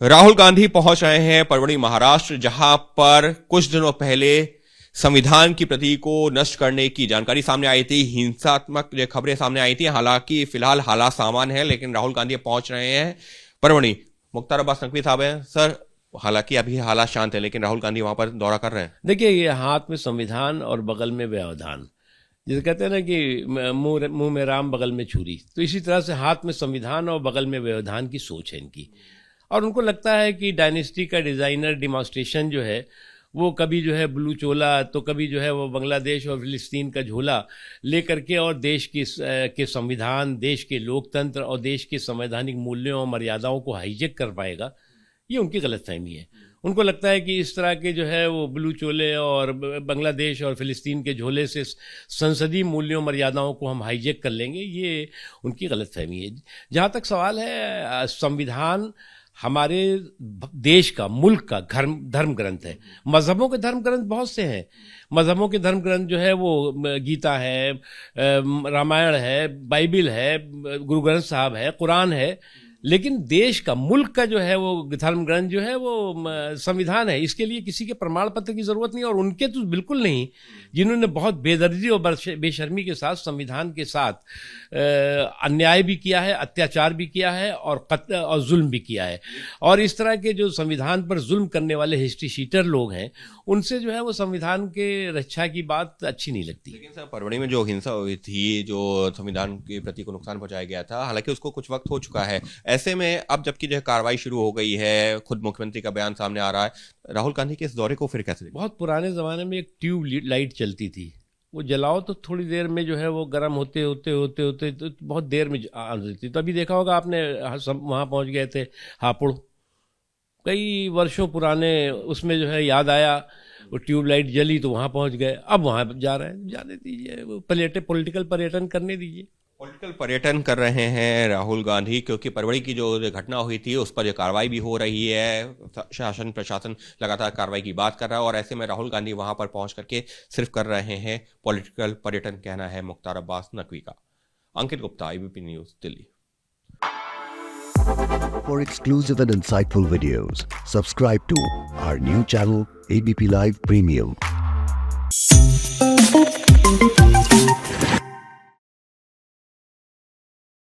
राहुल गांधी पहुंच रहे हैं परवड़ी महाराष्ट्र, जहां पर कुछ दिनों पहले संविधान की प्रति को नष्ट करने की जानकारी सामने आई थी, हिंसात्मक जो खबरें सामने आई थी। हालांकि फिलहाल हालात सामान्य है, लेकिन राहुल गांधी पहुंच रहे हैं परवड़ी। मुख्तार अब्बास नकवी साहब हैं सर। हालांकि अभी हालात शांत है, लेकिन राहुल गांधी वहां पर दौरा कर रहे हैं। देखिए, ये हाथ में संविधान और बगल में व्यवधान, जिसे कहते हैं ना कि मुंह में राम बगल में छुरी, तो इसी तरह से हाथ में संविधान और बगल में व्यवधान की सोच है इनकी। और उनको लगता है कि डायनेस्टी का डिजाइनर डिमॉन्स्ट्रेशन जो है वो कभी जो है ब्लू चोला, तो कभी जो है वो बांग्लादेश और फिलिस्तीन का झोला लेकर के और देश के संविधान, देश के लोकतंत्र और देश के संवैधानिक मूल्यों और मर्यादाओं को हाईजेक कर पाएगा। ये उनकी गलतफहमी है। उनको लगता है कि इस तरह के जो है वो ब्लू चोले और बांग्लादेश और फिलिस्तीन के झोले से संसदीय मूल्यों मर्यादाओं को हम हाईजेक कर लेंगे। ये उनकी गलतफहमी है। जहाँ तक सवाल है, संविधान हमारे देश का, मुल्क का धर्म ग्रंथ है। मजहबों के धर्म ग्रंथ बहुत से हैं। मजहबों के धर्म ग्रंथ जो है वो गीता है, रामायण है, बाइबिल है, गुरु ग्रंथ साहब है, कुरान है। लेकिन देश का, मुल्क का जो है वो धर्म ग्रंथ जो है वो संविधान है। इसके लिए किसी के प्रमाण पत्र की जरूरत नहीं, और उनके तो बिल्कुल नहीं, जिन्होंने बहुत बेदर्दी और बेशर्मी के साथ संविधान के साथ अन्याय भी किया है, अत्याचार भी किया है और जुल्म भी किया है। और इस तरह के जो संविधान पर जुल्म करने वाले हिस्ट्री शीटर लोग हैं, उनसे जो है वो संविधान के रक्षा की बात अच्छी नहीं लगती। लेकिन सर, परवड़ी में जो हिंसा हुई थी, जो संविधान के प्रति को नुकसान पहुंचाया गया था, हालांकि उसको कुछ वक्त हो चुका है। ऐसे में अब जबकि जो कार्रवाई शुरू हो गई है, खुद मुख्यमंत्री का बयान सामने आ रहा है, राहुल गांधी के इस दौरे को फिर कैसे देखें? बहुत पुराने जमाने में एक ट्यूब लाइट चलती थी, वो जलाओ तो थोड़ी देर में जो है वो गर्म होते होते होते होते तो बहुत देर में आ जाती। तो अभी देखा होगा आपने, वहाँ पहुँच गए थे हापुड़, कई वर्षों पुराने, उसमें जो है याद आया, वो ट्यूबलाइट जली तो वहाँ पहुँच गए। अब वहाँ जा रहे हैं, जाने दीजिए, वो पॉलिटिकल पर्यटन करने दीजिए। पॉलिटिकल पर्यटन कर रहे हैं राहुल गांधी, क्योंकि परवड़ी की जो घटना हुई थी उस पर जो कार्रवाई भी हो रही है, शासन प्रशासन लगातार कार्रवाई की बात कर रहा है, और ऐसे में राहुल गांधी वहां पर पहुंच करके सिर्फ कर रहे हैं पॉलिटिकल पर्यटन, कहना है मुख्तार अब्बास नकवी का। Ankit Gupta, ABP news, Delhi. For exclusive and insightful videos, subscribe to our new channel ABP Live Premium.